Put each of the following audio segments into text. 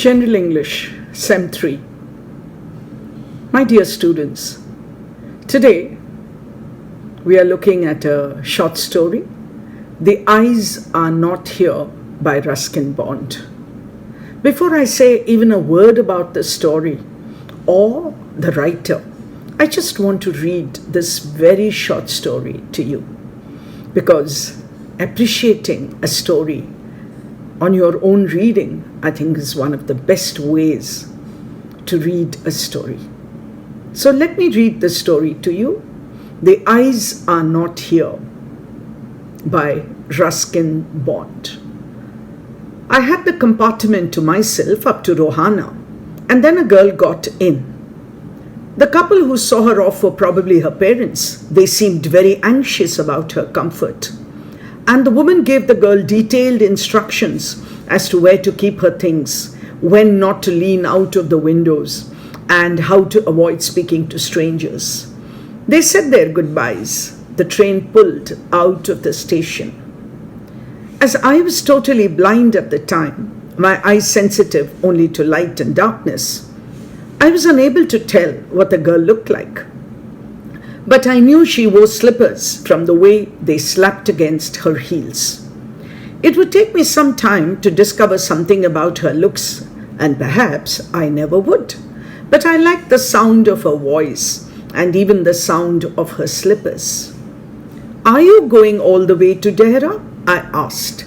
General English, Sem 3. My dear students, today we are looking at a short story, The Eyes Are Not Here by Ruskin Bond. Before I say even a word about the story or the writer, I just want to read this very short story to you, because appreciating a story on your own reading, I think, is one of the best ways to read a story. So let me read the story to you. The Eyes Are Not Here by Ruskin Bond. I had the compartment to myself up to Rohana, and then a girl got in. The couple who saw her off were probably her parents. They seemed very anxious about her comfort. And the woman gave the girl detailed instructions as to where to keep her things, when not to lean out of the windows, and how to avoid speaking to strangers. They said their goodbyes. The train pulled out of the station. As I was totally blind at the time, my eyes sensitive only to light and darkness, I was unable to tell what the girl looked like. But I knew she wore slippers from the way they slapped against her heels. It would take me some time to discover something about her looks, and perhaps I never would. But I liked the sound of her voice and even the sound of her slippers. "Are you going all the way to Dehra?" I asked.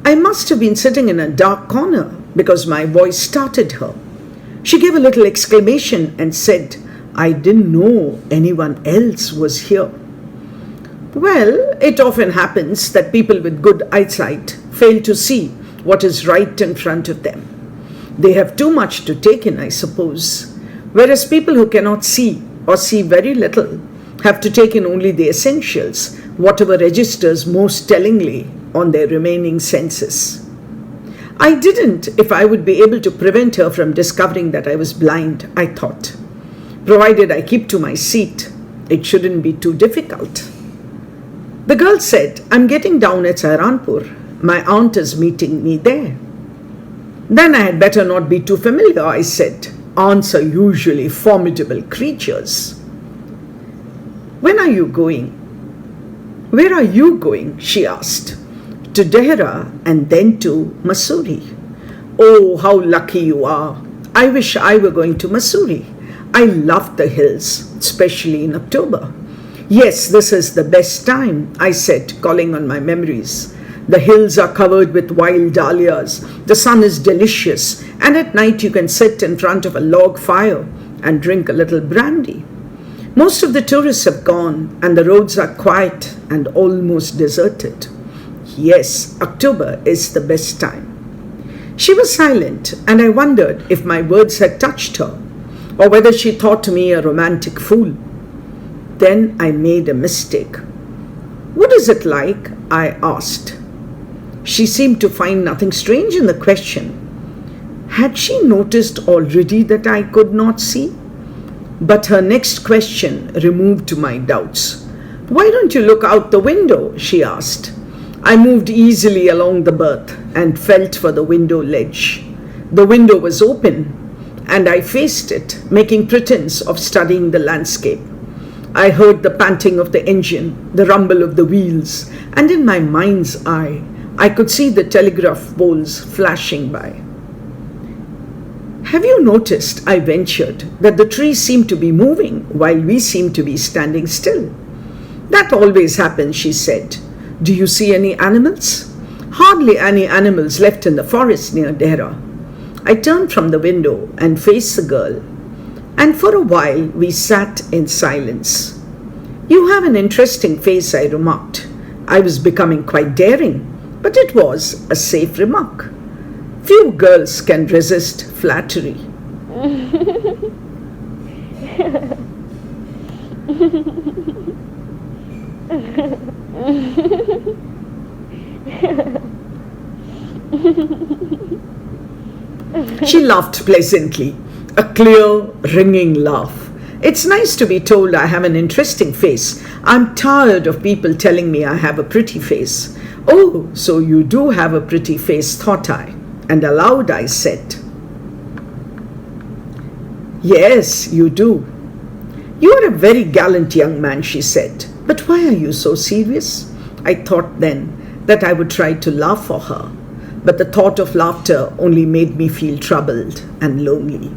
I must have been sitting in a dark corner because my voice startled her. She gave a little exclamation and said, "I didn't know anyone else was here." Well, it often happens that people with good eyesight fail to see what is right in front of them. They have too much to take in, I suppose, whereas people who cannot see or see very little have to take in only the essentials, whatever registers most tellingly on their remaining senses. I didn't if I would be able to prevent her from discovering that I was blind, I thought. Provided I keep to my seat, it shouldn't be too difficult. The girl said, "I'm getting down at Saharanpur. My aunt is meeting me there." "Then I had better not be too familiar," I said. "Aunts are usually formidable creatures." "When are you going?" "Where are you going?" she asked. "To Dehra and then to Mussoorie." "Oh, how lucky you are. I wish I were going to Mussoorie. I love the hills, especially in October." "Yes, this is the best time," I said, calling on my memories. "The hills are covered with wild dahlias, the sun is delicious, and at night you can sit in front of a log fire and drink a little brandy. Most of the tourists have gone, and the roads are quiet and almost deserted." "Yes, October is the best time." She was silent, and I wondered if my words had touched her, or whether she thought me a romantic fool. Then I made a mistake. "What is it like?" I asked. She seemed to find nothing strange in the question. Had she noticed already that I could not see? But her next question removed my doubts. "Why don't you look out the window?" she asked. I moved easily along the berth and felt for the window ledge. The window was open, and I faced it, making pretense of studying the landscape. I heard the panting of the engine, the rumble of the wheels, and in my mind's eye, I could see the telegraph poles flashing by. "Have you noticed," I ventured, "that the trees seem to be moving while we seem to be standing still?" "That always happens," she said. "Do you see any animals?" "Hardly any animals left in the forest near Dehra." I turned from the window and faced the girl, and for a while we sat in silence. "You have an interesting face," I remarked. I was becoming quite daring, but it was a safe remark. Few girls can resist flattery. She laughed pleasantly, a clear, ringing laugh. "It's nice to be told I have an interesting face. I'm tired of people telling me I have a pretty face." "Oh, so you do have a pretty face," thought I, and aloud I said, Yes, you do. You are a very gallant young man, she said. But why are you so serious? I thought then that I would try to laugh for her, but the thought of laughter only made me feel troubled and lonely.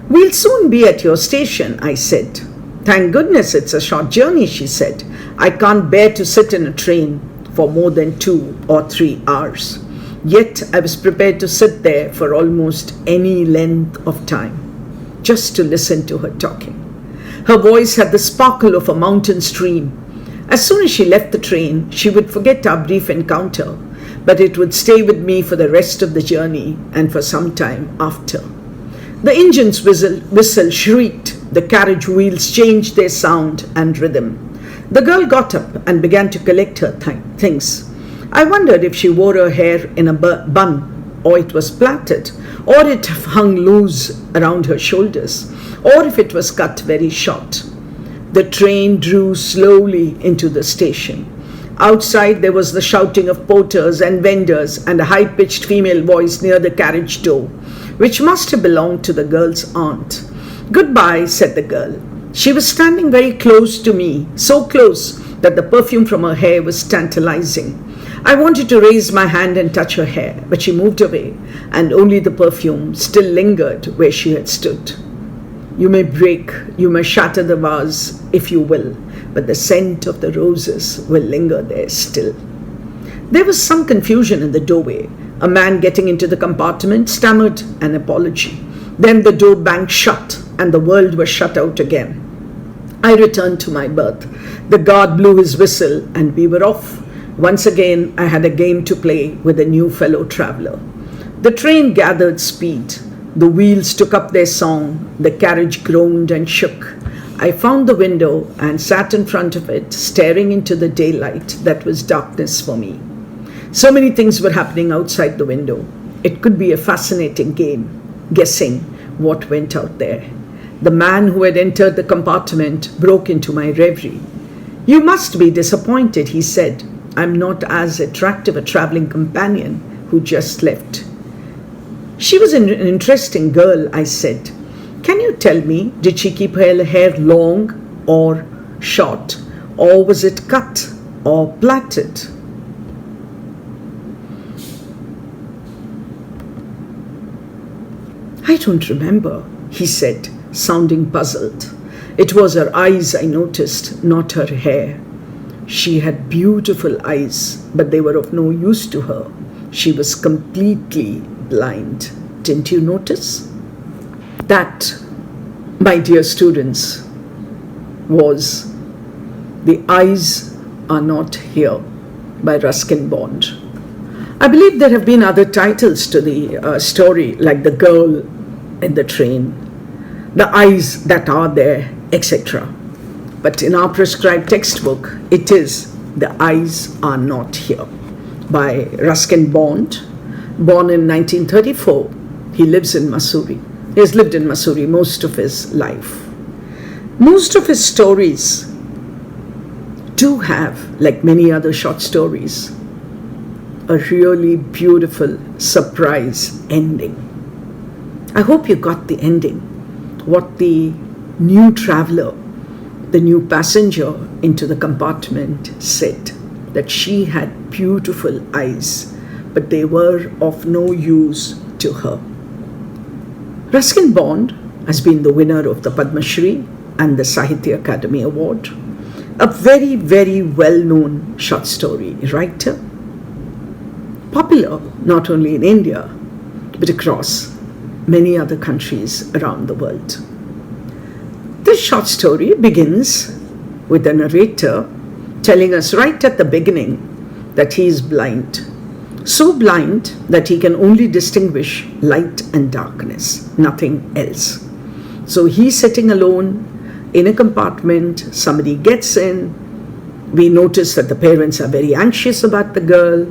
We'll soon be at your station, I said. Thank goodness it's a short journey, she said. I can't bear to sit in a train for more than 2 or 3 hours. Yet I was prepared to sit there for almost any length of time, just to listen to her talking. Her voice had the sparkle of a mountain stream. As soon as she left the train, she would forget our brief encounter, but it would stay with me for the rest of the journey and for some time after. The engine's whistle shrieked, the carriage wheels changed their sound and rhythm. The girl got up and began to collect her things. I wondered if she wore her hair in a bun, or it was plaited, or it hung loose around her shoulders, or if it was cut very short. The train drew slowly into the station. Outside there was the shouting of porters and vendors and a high-pitched female voice near the carriage door, which must have belonged to the girl's aunt. "Goodbye," said the girl. She was standing very close to me, so close that the perfume from her hair was tantalizing. I wanted to raise my hand and touch her hair, but she moved away, and only the perfume still lingered where she had stood. You may break, you may shatter the vase if you will, but the scent of the roses will linger there still. There was some confusion in the doorway. A man getting into the compartment stammered an apology. Then the door banged shut, and the world was shut out again. I returned to my berth. The guard blew his whistle, and we were off. Once again, I had a game to play with a new fellow traveler. The train gathered speed. The wheels took up their song. The carriage groaned and shook. I found the window and sat in front of it, staring into the daylight that was darkness for me. So many things were happening outside the window. It could be a fascinating game, guessing what went out there. The man who had entered the compartment broke into my reverie. "You must be disappointed," he said. "I'm not as attractive a traveling companion who just left." "She was an interesting girl," I said. "Can you tell me, did she keep her hair long or short, or was it cut or plaited?" "I don't remember," he said, sounding puzzled. It was her eyes I noticed, not her hair. She had beautiful eyes, but they were of no use to her. She was completely blind. Didn't you notice? That, my dear students, was The Eyes Are Not Here by Ruskin Bond. I believe there have been other titles to the story, like The Girl in the Train, The Eyes That Are There, etc. But in our prescribed textbook, it is The Eyes Are Not Here by Ruskin Bond, born in 1934. He lives in Missouri. He has lived in Missouri most of his life. Most of his stories do have, like many other short stories, a really beautiful surprise ending. I hope you got the ending. What the new traveler, the new passenger into the compartment said, that she had beautiful eyes, but they were of no use to her. Ruskin Bond has been the winner of the Padma Shri and the Sahitya Akademi Award. A very, very well-known short story writer. Popular not only in India, but across many other countries around the world. This short story begins with the narrator telling us right at the beginning that he is blind. So blind that he can only distinguish light and darkness, nothing else. So he's sitting alone in a compartment, somebody gets in, we notice that the parents are very anxious about the girl.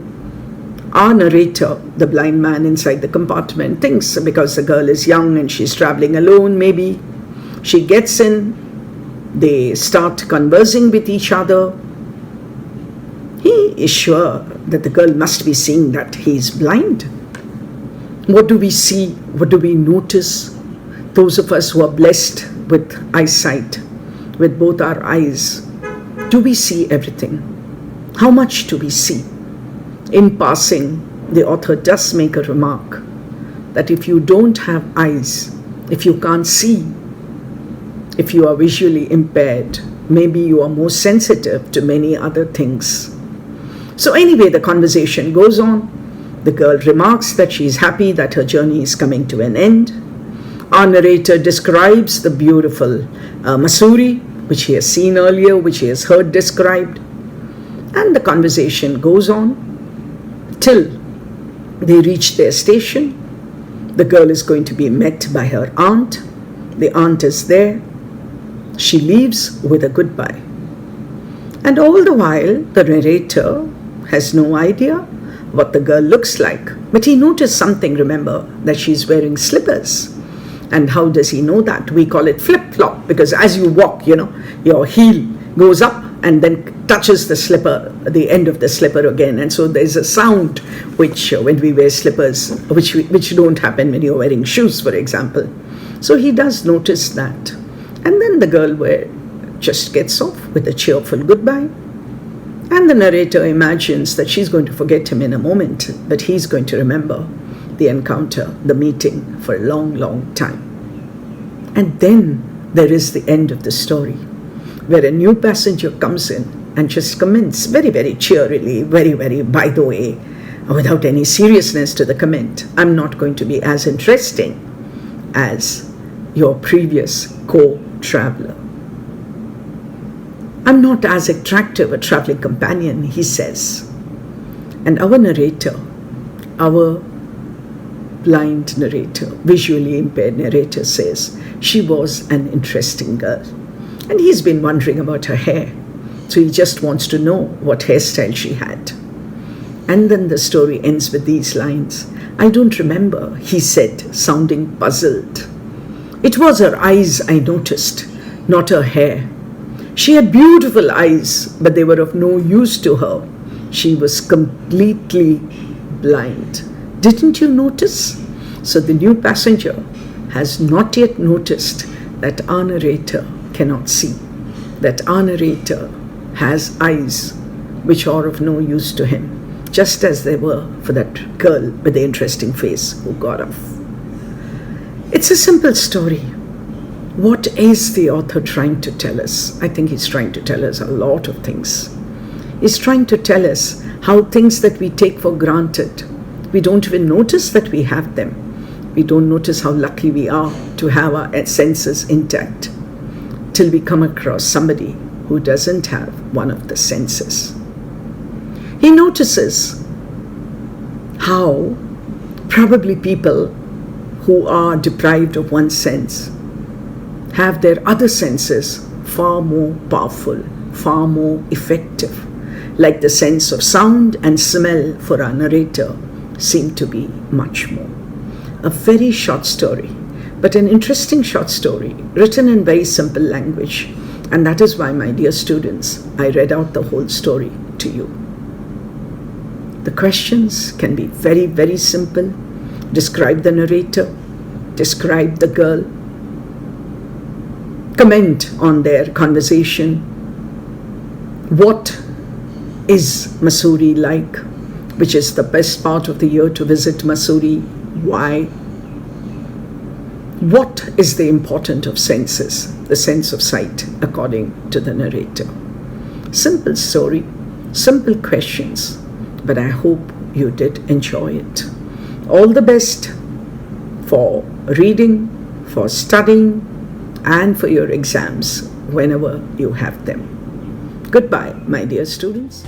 Our narrator, the blind man inside the compartment, thinks because the girl is young and she's traveling alone, maybe. She gets in, they start conversing with each other. He is sure that the girl must be seeing that he is blind. What do we see? What do we notice? those of us who are blessed with eyesight, with both our eyes, do we see everything? How much do we see? In passing, the author does make a remark that if you don't have eyes, if you can't see, if you are visually impaired, maybe you are more sensitive to many other things. So anyway, the conversation goes on. The girl remarks that she is happy that her journey is coming to an end. Our narrator describes the beautiful Mussoorie, which he has seen earlier, which he has heard described. And the conversation goes on till they reach their station. The girl is going to be met by her aunt. The aunt is there. She leaves with a goodbye. And all the while, the narrator has no idea what the girl looks like. But he noticed something, remember, that she's wearing slippers. And how does he know that? We call it flip-flop, because as you walk, your heel goes up and then touches the slipper, the end of the slipper again. And so there's a sound which, when we wear slippers, which don't happen when you're wearing shoes, for example. So he does notice that. And then the girl just gets off with a cheerful goodbye. And the narrator imagines that she's going to forget him in a moment, but he's going to remember the encounter, the meeting for a long, long time. And then there is the end of the story, where a new passenger comes in and just comments very, very cheerily, very, very, by the way, without any seriousness to the comment, I'm not going to be as interesting as your previous co-traveler. I'm not as attractive a traveling companion, he says. And our narrator, our blind narrator, visually impaired narrator, says she was an interesting girl. And he's been wondering about her hair. So he just wants to know what hairstyle she had. And then the story ends with these lines. I don't remember, he said, sounding puzzled. It was her eyes I noticed, not her hair. She had beautiful eyes, but they were of no use to her. She was completely blind. Didn't you notice? So the new passenger has not yet noticed that our narrator cannot see, that our narrator has eyes which are of no use to him, just as they were for that girl with the interesting face who got off. It's a simple story. What is the author trying to tell us? I think he's trying to tell us a lot of things. He's trying to tell us how things that we take for granted, we don't even notice that we have them. We don't notice how lucky we are to have our senses intact till we come across somebody who doesn't have one of the senses. He notices how probably people who are deprived of one sense have their other senses far more powerful, far more effective, like the sense of sound and smell for our narrator seem to be much more. A very short story, but an interesting short story, written in very simple language. And that is why, my dear students, I read out the whole story to you. The questions can be very, very simple. Describe the narrator, describe the girl, comment on their conversation. What is Mussoorie like? Which is the best part of the year to visit Mussoorie? Why? What is the importance of senses, the sense of sight, according to the narrator? Simple story, simple questions, but I hope you did enjoy it. All the best for reading, for studying, and for your exams whenever you have them. Goodbye, my dear students.